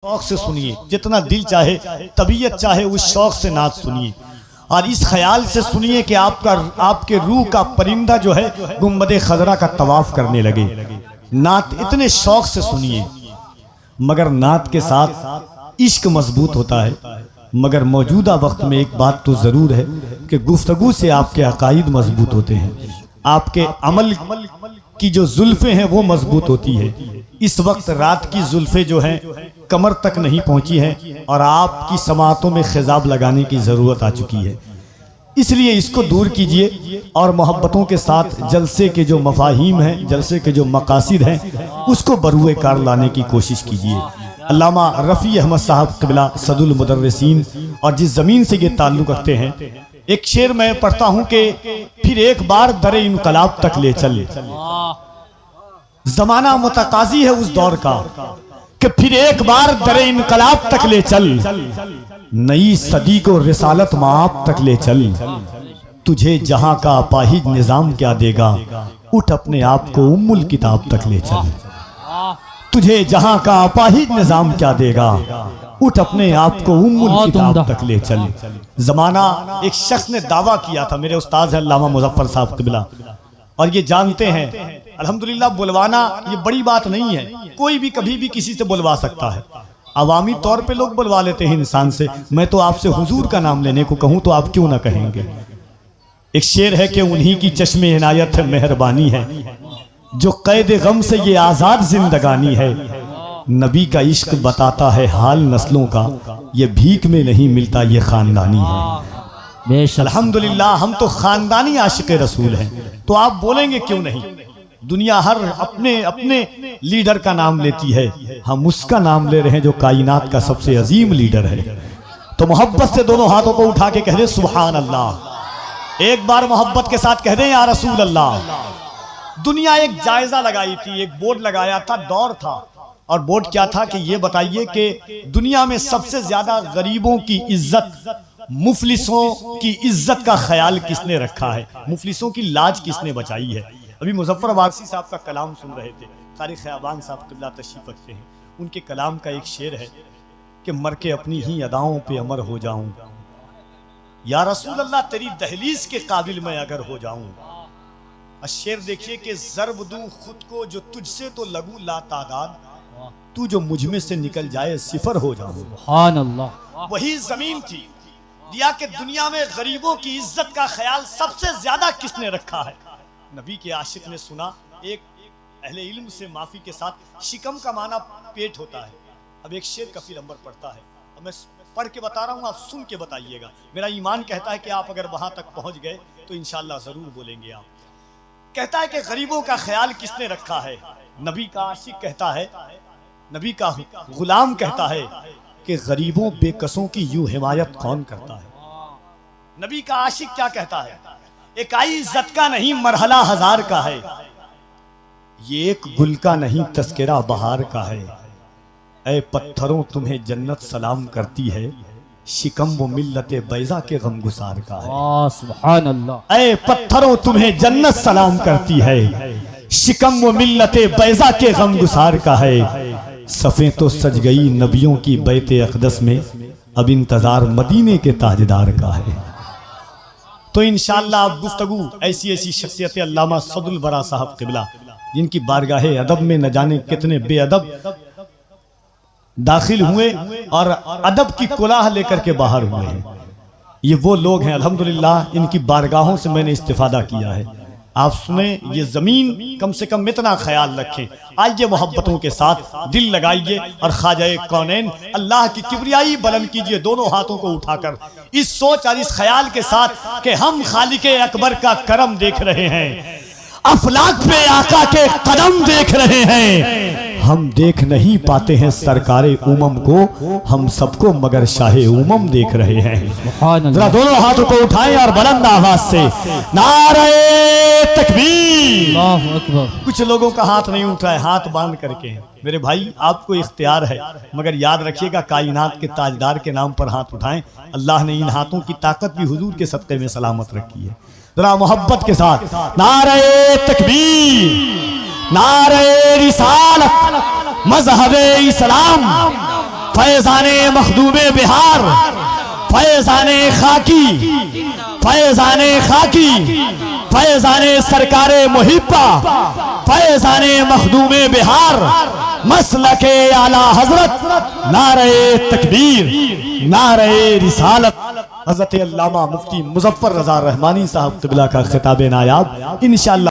शौक से सुनिए, जितना दिल चाहे, तबीयत चाहे, उस शौक से नात सुनिए और इस ख्याल से सुनिए कि आपके रूह का परिंदा जो है गुंबद खजरा का तवाफ करने लगे। नात इतने शौक से सुनिए, मगर नात के साथ इश्क मजबूत होता है। मगर मौजूदा वक्त में एक बात तो ज़रूर है कि गुफ्तगू से आपके अकायद मजबूत होते हैं, आपके अमल की जो जुल्फ़ें हैं वो मजबूत होती है। इस वक्त रात की जुल्फ़ें जो हैं कमर तक नहीं पहुंची हैं और आपकी समातों में खिजाब लगाने की ज़रूरत आ चुकी है। इसलिए इसको दूर कीजिए और मोहब्बतों के साथ जलसे के जो मफाहीम हैं, जलसे के जो मकासिद हैं, उसको बरूए कार लाने की कोशिश कीजिए। अल्लामा रफ़ी अहमद साहब क़िबला सदुल मुदर्रिसीन और जिस ज़मीन से ये ताल्लुक़ रखते हैं, एक शेर मैं पढ़ता हूँ कि फिर एक बार दरे इनकलाब तक ले चल। ज़माना मुतकाज़ी है उस दौर का कि फिर एक बार दरे इनकलाब तक ले चल, नई सदी को रिसालत माप तक ले चल। तुझे जहां का अपाहिज निजाम क्या देगा, उठ अपने आप को उम्मुल किताब तक ले चल। तुझे जहां का अपाहिज निजाम क्या देगा, उठ अपने आप को उम्मुल किताब तक ले चल। जमाना एक शख्स ने दावा किया था, मेरे उस्ताद हैं अल्लामा मुज़फ़्फ़र साहब क़िबला, और ये जानते हैं अल्हम्दुलिल्लाह बुलवाना ये बड़ी बात नहीं है, कोई भी कभी भी किसी से बुलवा सकता है। अवामी तौर पे लोग बुलवा लेते हैं इंसान से। मैं तो आपसे हुजूर का नाम लेने को कहूँ तो आप क्यों ना कहेंगे। एक शेर है कि उन्हीं की चश्मे इनायत है मेहरबानी है, जो कैद गम से ये आज़ाद जिंदगानी है। नबी का इश्क बताता है हाल नस्लों का, ये भीख में नहीं मिलता ये खानदानी है। अल्हम्दुलिल्लाह हम तो खानदानी आशिक़ रसूल हैं, तो आप बोलेंगे क्यों नहीं। दुनिया हर अपने अपने लीडर का नाम लेती है, हम उसका नाम ले रहे हैं जो कायनात का सबसे अजीम लीडर है। तो मोहब्बत से दोनों हाथों को उठा के कह दे सुभान अल्लाह। एक बार मोहब्बत के साथ कह दे या रसूल अल्लाह। दुनिया एक जायजा लगाई थी, एक बोर्ड लगाया था, दौर था, और बोर्ड क्या था कि ये बताइए कि दुनिया में सबसे ज्यादा गरीबों की इज्जत, मुफलिसों की इज्जत का ख्याल किसने रखा है, मुफलिसों की लाज किसने बचाई है। अभी मुज़फ़्फ़र वारसी साहब का कलाम सुन रहे थे, कारी ख़याबान साहब क़िबला तशरीफ़ रखते हैं, उनके कलाम का एक शेर है कि मर के अपनी ही अदाओं पे अमर हो जाऊं, या रसूल अल्लाह तेरी दहलीज के काबिल मैं अगर हो जाऊं। और शेर देखिए कि ज़र्ब दूं खुद को जो तुझसे तो लगूं ला तादाद, तू जो मुझ में से निकल जाए सिफर हो जाऊं। सुभान अल्लाह। वही ज़मीन थी दिया कि दुनिया में गरीबों की इज्जत का ख्याल सबसे ज्यादा किसने रखा है। नबी के आशिक ने सुना, एक अहले इल्म से माफी के साथ, शिकम का माना पेट होता है। अब एक शेर कफील अंबर पढ़ता है, अब मैं पढ़ के बता रहा हूँ, आप सुन के बताइएगा। मेरा ईमान कहता है कि आप अगर वहां तक पहुंच गए तो इंशाअल्लाह जरूर बोलेंगे आप। कहता है कि गरीबों का ख्याल किसने रखा है। नबी का आशिक कहता है, नबी का गुलाम कहता है कि गरीबों बेकसों की यूं हिमायत कौन करता है। नबी का आशिक क्या कहता है, इकाई इज्जत का नहीं मरहला हजार का है, ये एक गुल का नहीं तस्करा बहार का है। ऐ पत्थरों तुम्हें जन्नत सलाम करती है, शिकम वो मिल्लते बैजा के गम गुसार का है। सुभान अल्लाह। ऐ पत्थरों तुम्हें जन्नत सलाम करती है, शिकम वो मिल्लते बैजा के गम गुसार का है। सफ़ें तो सज गई नबियों की बैत अक़दस में, अब इंतजार मदीने के ताजदार का है। तो इंशाअल्लाह आप गुफ्तगू ऐसी ऐसी शख्सियत अल्लामा सदुल बरा साहब क़िबला, जिनकी बारगाहे अदब में न जाने कितने बेअदब दाखिल हुए और अदब की कुलाह लेकर के बाहर हुए हैं। ये वो लोग हैं अल्हम्दुलिल्लाह, इनकी बारगाहों से मैंने इस्तिफादा किया है। आप सुने, ये जमीन कम से कम इतना ख्याल रखें। आइए मोहब्बतों के साथ दिल लगाइए और ख्वाजा कौनैन अल्लाह की किबरियाई बुलंद कीजिए, दोनों हाथों को उठाकर इस सोच और इस ख्याल के साथ कि हम खालिके अकबर का करम देख रहे हैं, अफलाक पे आका के कदम देख रहे हैं। हम देख नहीं पाते हैं सरकारे उमम को, हम सबको मगर शाहे उमम देख रहे हैं। जरा दोनों हाथों को उठाएं और बुलंद आवाज से नारे तकबीर। अल्लाहु अकबर। कुछ लोगों का हाथ नहीं उठ रहा है, हाथ बांध करके। मेरे भाई आपको इख्तियार है, मगर याद रखिएगा कायनात के ताजदार के नाम पर हाथ उठाएं। अल्लाह ने इन हाथों की ताकत भी हुजूर के सदक़े में सलामत रखी है। जरा मोहब्बत के साथ नारे तकबीर, नारे रिसालत, मज़हब इस्लाम, फैजाने मखदूमे बिहार, फैजाने खाकी, फैजाने खाकी, फैजाने सरकारे मुहिब्बा, फैजाने मखदूमे बिहार, मसलके आला हजरत, नारे तकबीर, नारे रिसालत। हजरत अल्लामा मुफ्ती मुजफ्फर रजा रहमानी साहब क़िबला का खिताब नायाब इंशाअल्लाह।